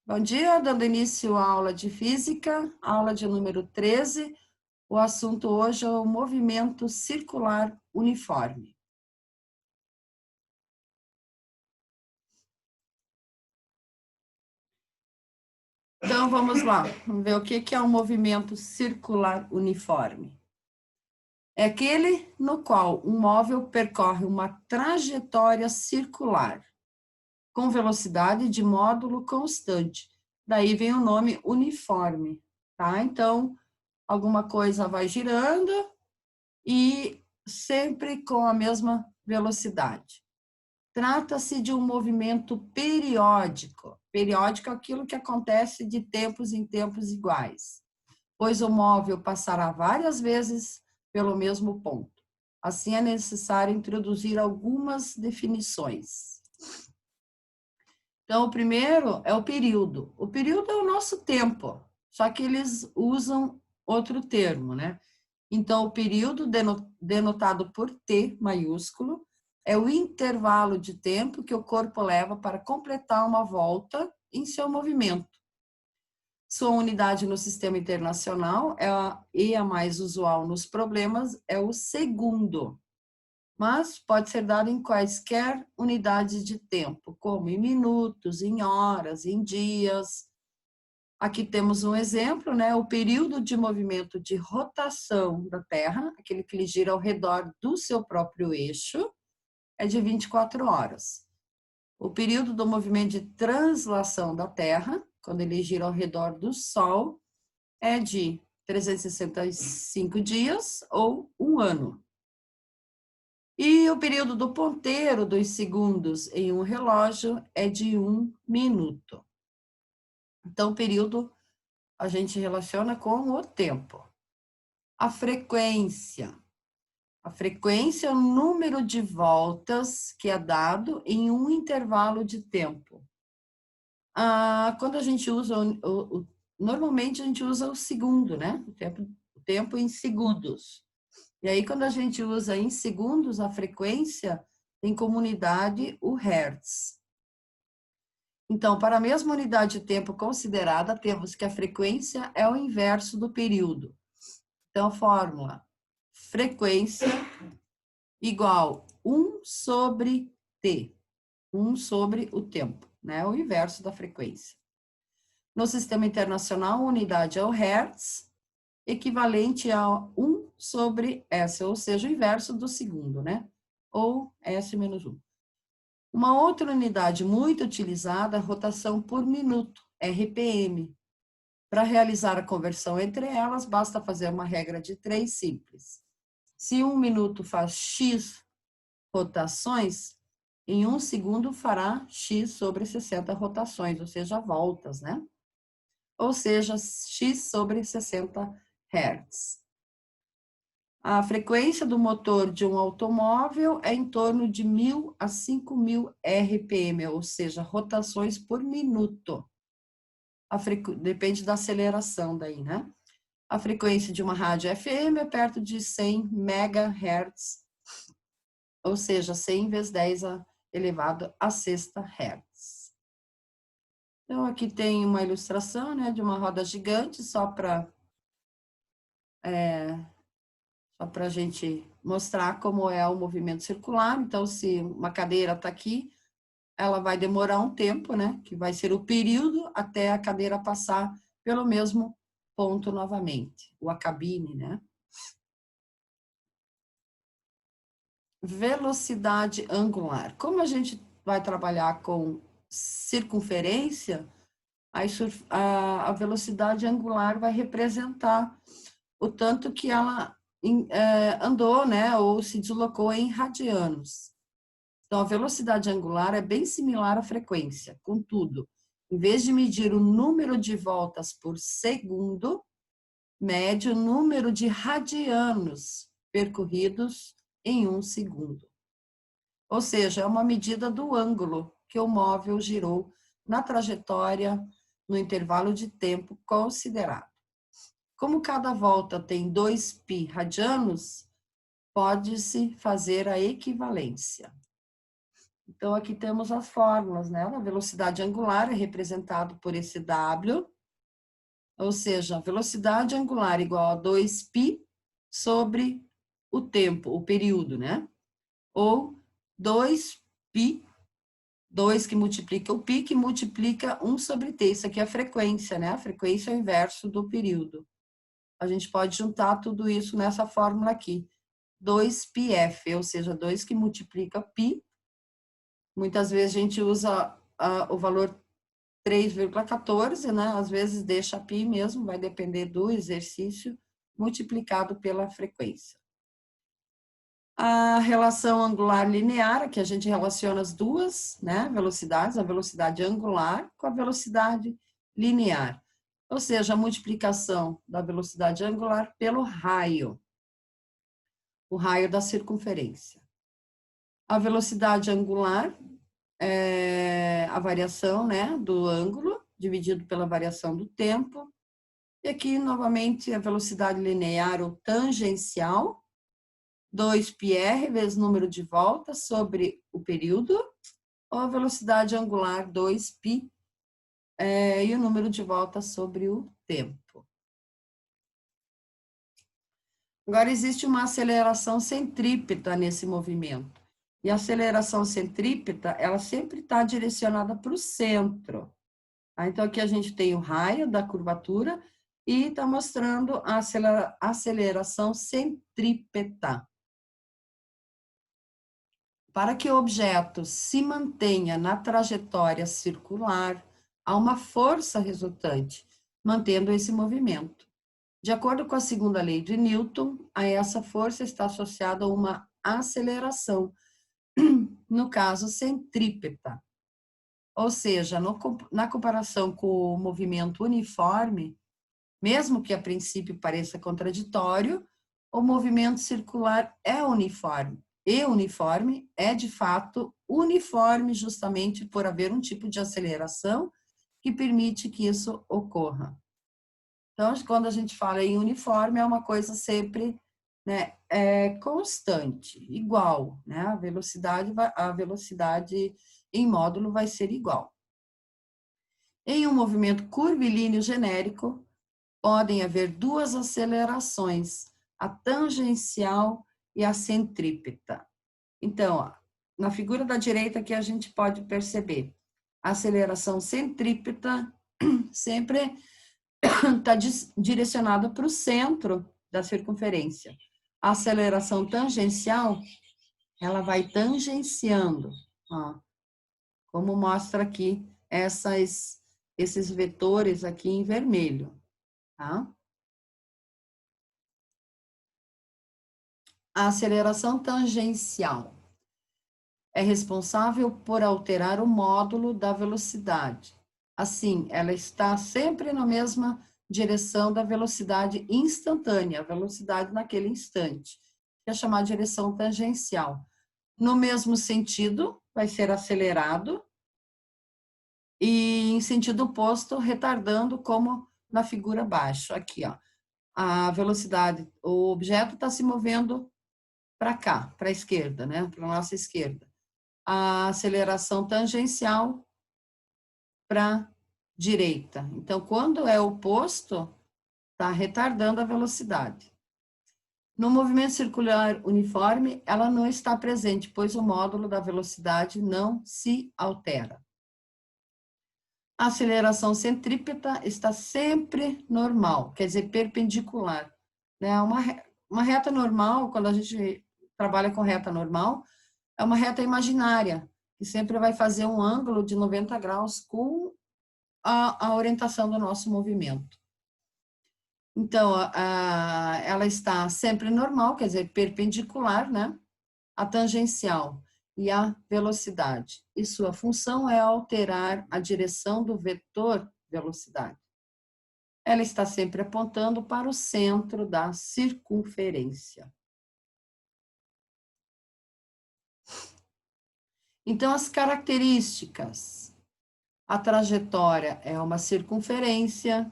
Bom dia, dando início à aula de física, aula de número 13. O assunto hoje é o movimento circular uniforme. Então, vamos lá, vamos ver o que é um movimento circular uniforme. É aquele no qual um móvel percorre uma trajetória circular, com velocidade de módulo constante. Daí vem o nome uniforme, tá? Então, alguma coisa vai girando e sempre com a mesma velocidade. Trata-se de um movimento periódico. Periódico é aquilo que acontece de tempos em tempos iguais, pois o móvel passará várias vezes pelo mesmo ponto. Assim, é necessário introduzir algumas definições. Então, o primeiro é o período. O período é o nosso tempo, só que eles usam outro termo, né? Então, o período denotado por T maiúsculo é o intervalo de tempo que o corpo leva para completar uma volta em seu movimento. Sua unidade no sistema internacional e a mais usual nos problemas é o segundo, mas pode ser dado em quaisquer unidades de tempo, como em minutos, em horas, em dias. Aqui temos um exemplo, né? O período de movimento de rotação da Terra, aquele que ele gira ao redor do seu próprio eixo, é de 24 horas. O período do movimento de translação da Terra, quando ele gira ao redor do Sol, é de 365 dias ou um ano. E o período do ponteiro dos segundos em um relógio é de 1 minuto. Então, o período a gente relaciona com o tempo. A frequência. A frequência é o número de voltas que é dado em um intervalo de tempo. Quando a gente usa, normalmente a gente usa o segundo, né? O tempo em segundos. E aí, quando a gente usa em segundos, a frequência tem como unidade o hertz. Então, para a mesma unidade de tempo considerada, temos que a frequência é o inverso do período. Então, fórmula: frequência igual 1 sobre T, 1 sobre o tempo, né? O inverso da frequência. No sistema internacional, a unidade é o hertz, equivalente a 1 sobre S, ou seja, o inverso do segundo, né? Ou S menos 1. Uma outra unidade muito utilizada é a rotação por minuto, RPM. Para realizar a conversão entre elas, basta fazer uma regra de 3 simples. Se 1 minuto faz X rotações, em 1 segundo fará X sobre 60 rotações, ou seja, voltas, né? Ou seja, X sobre 60 Hz. A frequência do motor de um automóvel é em torno de 1.000 a 5.000 RPM, ou seja, rotações por minuto. Depende da aceleração daí, né? A frequência de uma rádio FM é perto de 100 MHz, ou seja, 100 vezes 10 elevado a sexta Hz. Então, aqui tem uma ilustração, né, de uma roda gigante, só para a gente mostrar como é o movimento circular. Então, se uma cadeira está aqui, ela vai demorar um tempo, né, que vai ser o período até a cadeira passar pelo mesmo ponto novamente, ou a cabine, né. Velocidade angular. Como a gente vai trabalhar com circunferência, a velocidade angular vai representar o tanto que ela andou, né, ou se deslocou em radianos. Então, a velocidade angular é bem similar à frequência, contudo, em vez de medir o número de voltas por segundo, mede o número de radianos percorridos em 1 segundo. Ou seja, é uma medida do ângulo que o móvel girou na trajetória no intervalo de tempo considerado. Como cada volta tem 2π radianos, pode-se fazer a equivalência. Então, aqui temos as fórmulas, né? A velocidade angular é representado por esse W, ou seja, a velocidade angular igual a 2π sobre o tempo, o período, né? Ou 2π, 2 que multiplica o π, que multiplica 1 sobre t. Isso aqui é a frequência, né? A frequência é o inverso do período. A gente pode juntar tudo isso nessa fórmula aqui. 2πf, ou seja, 2 que multiplica π. Muitas vezes a gente usa o valor 3,14, né? Às vezes deixa π mesmo, vai depender do exercício, multiplicado pela frequência. A relação angular linear, que a gente relaciona as duas, né, velocidades, a velocidade angular com a velocidade linear. Ou seja, a multiplicação da velocidade angular pelo raio, o raio da circunferência. A velocidade angular é a variação, né, do ângulo, dividido pela variação do tempo. E aqui, novamente, a velocidade linear ou tangencial, 2πr vezes o número de voltas sobre o período, ou a velocidade angular 2π e o número de voltas sobre o tempo. Agora, existe uma aceleração centrípeta nesse movimento. E a aceleração centrípeta, ela sempre está direcionada para o centro. Então, aqui a gente tem o raio da curvatura e está mostrando a aceleração centrípeta. Para que o objeto se mantenha na trajetória circular, há uma força resultante, mantendo esse movimento. De acordo com a segunda lei de Newton, a essa força está associada uma aceleração, no caso centrípeta. Ou seja, na comparação com o movimento uniforme, mesmo que a princípio pareça contraditório, o movimento circular é uniforme. E uniforme é, de fato, uniforme justamente por haver um tipo de aceleração que permite que isso ocorra. Então, quando a gente fala em uniforme, é uma coisa sempre, né, constante, igual, né? A velocidade em módulo vai ser igual. Em um movimento curvilíneo genérico, podem haver duas acelerações, a tangencial e a centrípeta. Então, ó, na figura da direita aqui a gente pode perceber a aceleração centrípeta sempre está direcionada para o centro da circunferência. A aceleração tangencial, ela vai tangenciando, ó, como mostra aqui esses vetores aqui em vermelho, tá? A aceleração tangencial é responsável por alterar o módulo da velocidade. Assim, ela está sempre na mesma direção da velocidade instantânea, a velocidade naquele instante, que é chamada de direção tangencial. No mesmo sentido, vai ser acelerado e em sentido oposto, retardando, como na figura abaixo. Aqui, ó, a velocidade, o objeto está se movendo para cá, para a esquerda, né? Para a nossa esquerda. A aceleração tangencial para a direita. Então, quando é oposto, está retardando a velocidade. No movimento circular uniforme, ela não está presente, pois o módulo da velocidade não se altera. A aceleração centrípeta está sempre normal, quer dizer, perpendicular. Né? Uma reta normal, quando a gente trabalha com reta normal, é uma reta imaginária, que sempre vai fazer um ângulo de 90 graus com a orientação do nosso movimento. Então, ela está sempre normal, quer dizer, perpendicular, né? A tangencial e a velocidade. E sua função é alterar a direção do vetor velocidade. Ela está sempre apontando para o centro da circunferência. Então, as características. A trajetória é uma circunferência,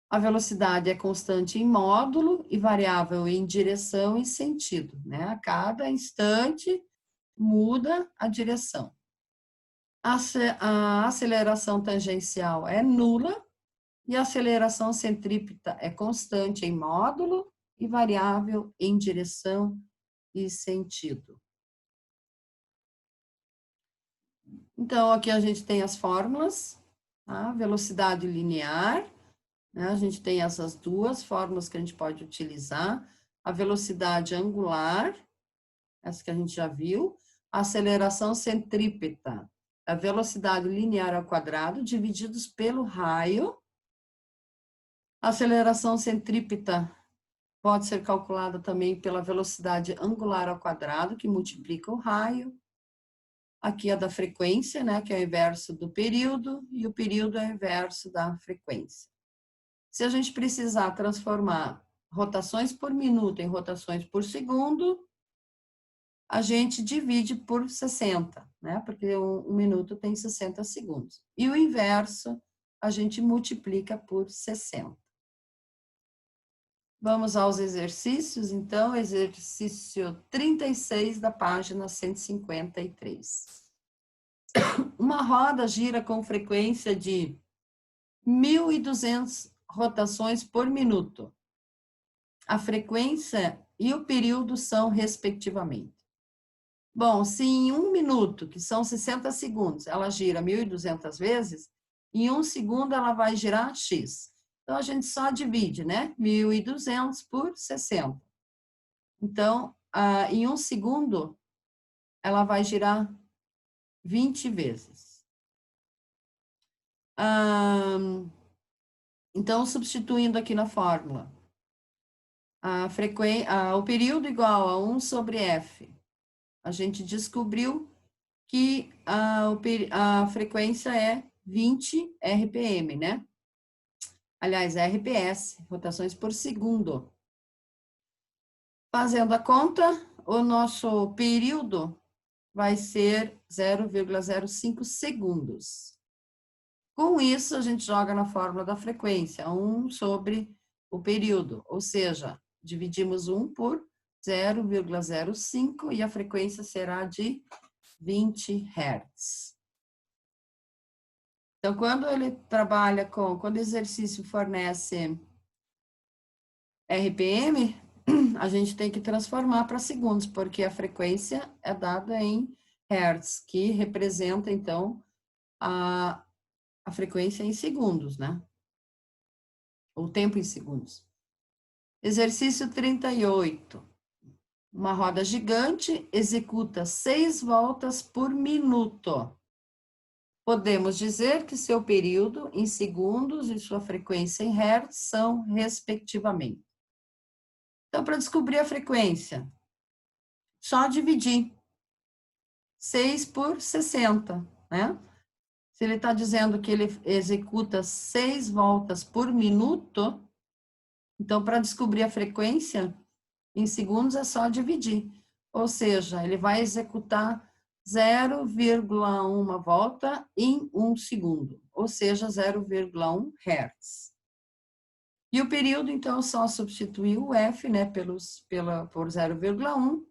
a velocidade é constante em módulo e variável em direção e sentido, né? A cada instante muda a direção. A aceleração tangencial é nula e a aceleração centrípeta é constante em módulo e variável em direção e sentido. Então, aqui a gente tem as fórmulas, tá? Velocidade linear, né? A gente tem essas duas fórmulas que a gente pode utilizar. A velocidade angular, essa que a gente já viu, a aceleração centrípeta, a velocidade linear ao quadrado, divididos pelo raio. A aceleração centrípeta pode ser calculada também pela velocidade angular ao quadrado, que multiplica o raio. Aqui é da frequência, né, que é o inverso do período, e o período é o inverso da frequência. Se a gente precisar transformar rotações por minuto em rotações por segundo, a gente divide por 60, né, porque um minuto tem 60 segundos. E o inverso, a gente multiplica por 60. Vamos aos exercícios, então, exercício 36 da página 153. Uma roda gira com frequência de 1.200 rotações por minuto. A frequência e o período são respectivamente. Bom, se em 1 minuto, que são 60 segundos, ela gira 1.200 vezes, em 1 segundo ela vai girar X. Então, a gente só divide, né? 1.200 por 60. Então, em 1 segundo, ela vai girar 20 vezes. Então, substituindo aqui na fórmula, o período igual a 1 sobre F. A gente descobriu que a frequência é 20 RPM, né? Aliás, RPS, rotações por segundo. Fazendo a conta, o nosso período vai ser 0,05 segundos. Com isso, a gente joga na fórmula da frequência, 1 sobre o período, ou seja, dividimos 1 por 0,05 e a frequência será de 20 Hz. Então, quando o exercício fornece RPM, a gente tem que transformar para segundos, porque a frequência é dada em Hertz, que representa, então, a frequência em segundos, né? O tempo em segundos. Exercício 38. Uma roda gigante executa 6 voltas por minuto. Podemos dizer que seu período em segundos e sua frequência em hertz são respectivamente. Então, para descobrir a frequência, só dividir 6 por 60, né? Se ele está dizendo que ele executa 6 voltas por minuto, então, para descobrir a frequência em segundos é só dividir. Ou seja, ele vai executar 0,1 volta em 1 segundo, ou seja, 0,1 Hz. E o período, então, só substituir o F, né, por 0,1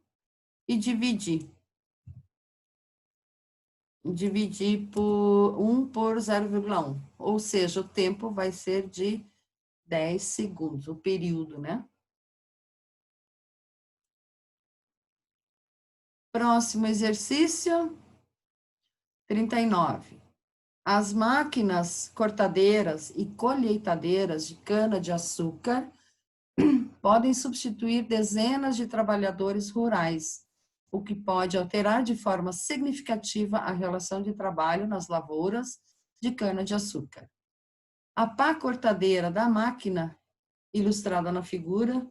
e dividir. Dividir por 1 por 0,1, ou seja, o tempo vai ser de 10 segundos, o período, né? Próximo exercício, 39. As máquinas cortadeiras e colheitadeiras de cana-de-açúcar podem substituir dezenas de trabalhadores rurais, o que pode alterar de forma significativa a relação de trabalho nas lavouras de cana-de-açúcar. A pá cortadeira da máquina, ilustrada na figura,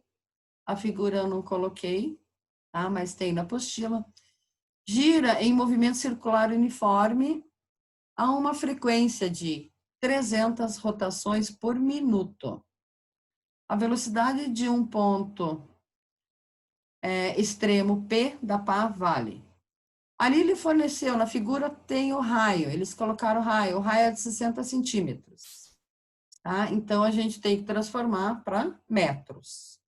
a figura eu não coloquei, tá? Mas tem na apostila, gira em movimento circular uniforme a uma frequência de 300 rotações por minuto. A velocidade de um ponto extremo P da pá vale. Ali ele forneceu, na figura tem o raio, eles colocaram o raio é de 60 centímetros. Tá? Então, a gente tem que transformar para metros.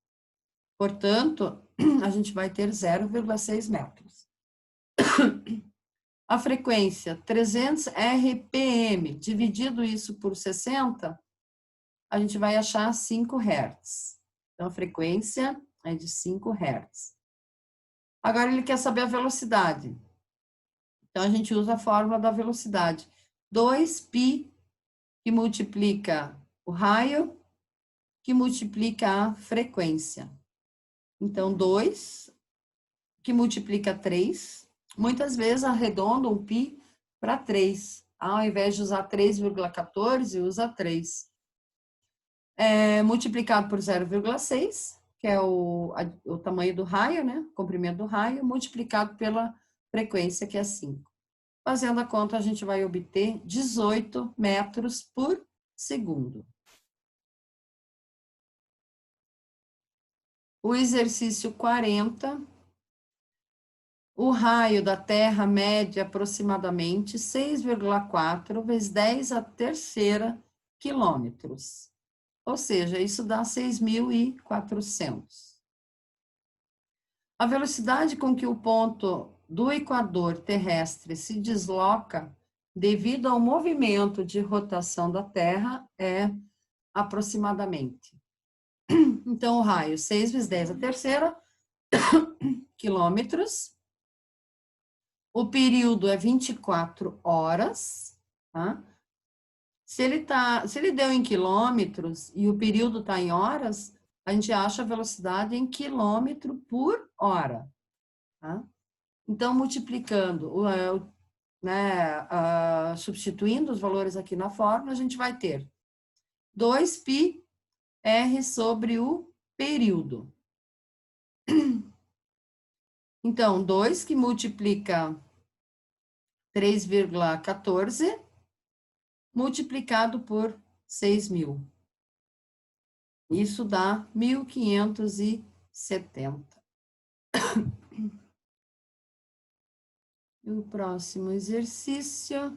Portanto, a gente vai ter 0,6 metros. A frequência 300 RPM, dividido isso por 60, a gente vai achar 5 Hz. Então, a frequência é de 5 Hz. Agora, ele quer saber a velocidade. Então, a gente usa a fórmula da velocidade. 2π, que multiplica o raio, que multiplica a frequência. Então, 2, que multiplica 3. Muitas vezes arredondam o π para 3. Ao invés de usar 3,14, usa 3. Multiplicado por 0,6, que é o tamanho do raio, né? O comprimento do raio, multiplicado pela frequência, que é 5. Fazendo a conta, a gente vai obter 18 metros por segundo. O exercício 40, o raio da Terra mede aproximadamente 6,4 vezes 10 a terceira quilômetros. Ou seja, isso dá 6.400. A velocidade com que o ponto do equador terrestre se desloca devido ao movimento de rotação da Terra é aproximadamente. Então, o raio 6 vezes 10 a terceira quilômetros. O período é 24 horas, tá? Se ele deu em quilômetros e o período está em horas, a gente acha a velocidade em quilômetro por hora, tá? Então, multiplicando, substituindo os valores aqui na fórmula, a gente vai ter 2πr sobre o período. Então, 2 que multiplica 3,14 multiplicado por 6.000. Isso dá 1.570. E o próximo exercício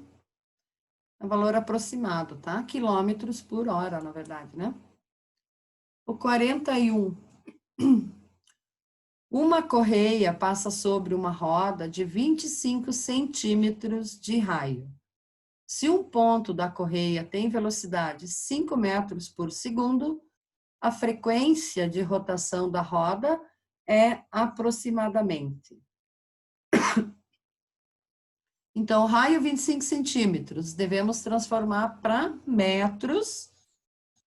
é o valor aproximado, tá? Quilômetros por hora, na verdade, né? O 41. Uma correia passa sobre uma roda de 25 centímetros de raio. Se um ponto da correia tem velocidade 5 metros por segundo, a frequência de rotação da roda é aproximadamente. Então, raio 25 centímetros, devemos transformar para metros,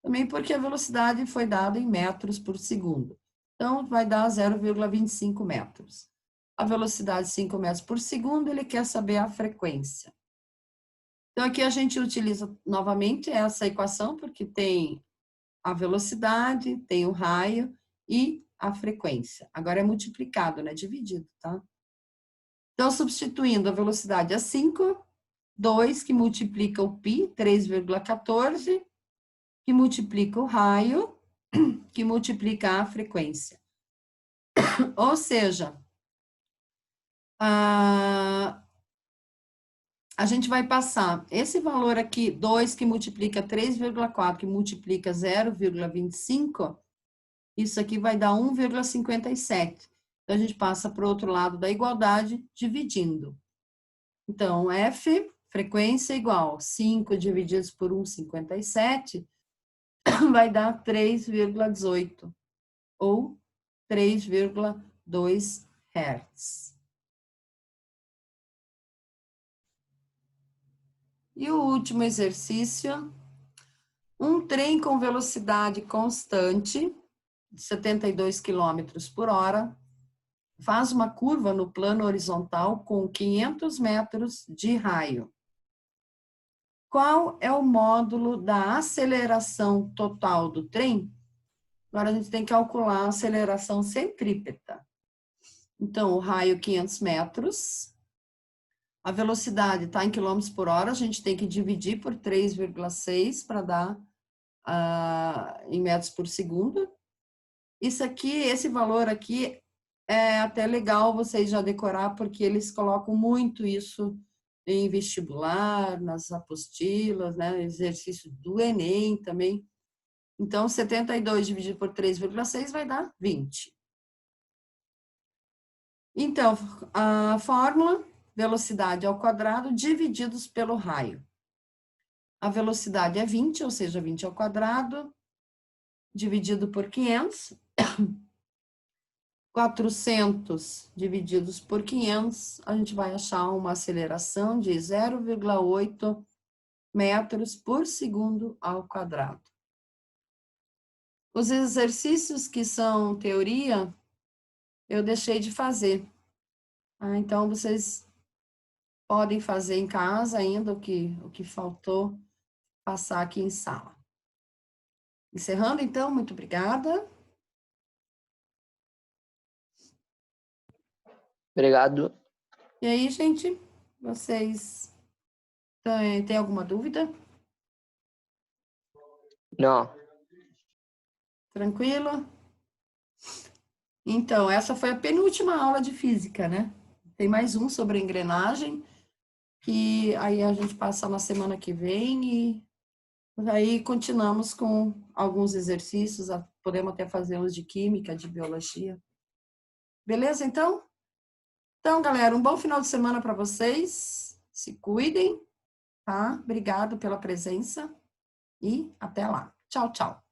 também porque a velocidade foi dada em metros por segundo. Então, vai dar 0,25 metros. A velocidade 5 metros por segundo, ele quer saber a frequência. Então, aqui a gente utiliza novamente essa equação, porque tem a velocidade, tem o raio e a frequência. Agora é multiplicado, né? Dividido, tá? Então, substituindo a velocidade a 5, 2 que multiplica o π, 3,14, que multiplica o raio, que multiplica a frequência. Ou seja, a gente vai passar esse valor aqui, 2 que multiplica 3,4, que multiplica 0,25, isso aqui vai dar 1,57. Então, a gente passa para o outro lado da igualdade, dividindo. Então, F, frequência igual 5 divididos por 1,57, vai dar 3,18, ou 3,2 Hz. E o último exercício, um trem com velocidade constante, de 72 km por hora, faz uma curva no plano horizontal com 500 metros de raio. Qual é o módulo da aceleração total do trem? Agora a gente tem que calcular a aceleração centrípeta. Então, o raio 500 metros, a velocidade está em quilômetros por hora, a gente tem que dividir por 3,6 para dar em metros por segundo. Isso aqui, esse valor aqui, é até legal vocês já decorar, porque eles colocam muito isso em vestibular, nas apostilas, né? Exercício do Enem também. Então, 72 dividido por 3,6 vai dar 20. Então, a fórmula velocidade ao quadrado divididos pelo raio. A velocidade é 20, ou seja, 20 ao quadrado, dividido por 500. 400 divididos por 500, a gente vai achar uma aceleração de 0,8 metros por segundo ao quadrado. Os exercícios que são teoria, eu deixei de fazer. Então, vocês podem fazer em casa ainda o que faltou passar aqui em sala. Encerrando, então, muito obrigada. Obrigado. E aí, gente, vocês têm alguma dúvida? Não. Tranquilo? Então, essa foi a penúltima aula de física, né? Tem mais um sobre engrenagem, que aí a gente passa na semana que vem e aí continuamos com alguns exercícios, podemos até fazer uns de química, de biologia. Beleza, então? Então, galera, um bom final de semana para vocês. Se cuidem, tá? Obrigado pela presença e até lá. Tchau, tchau.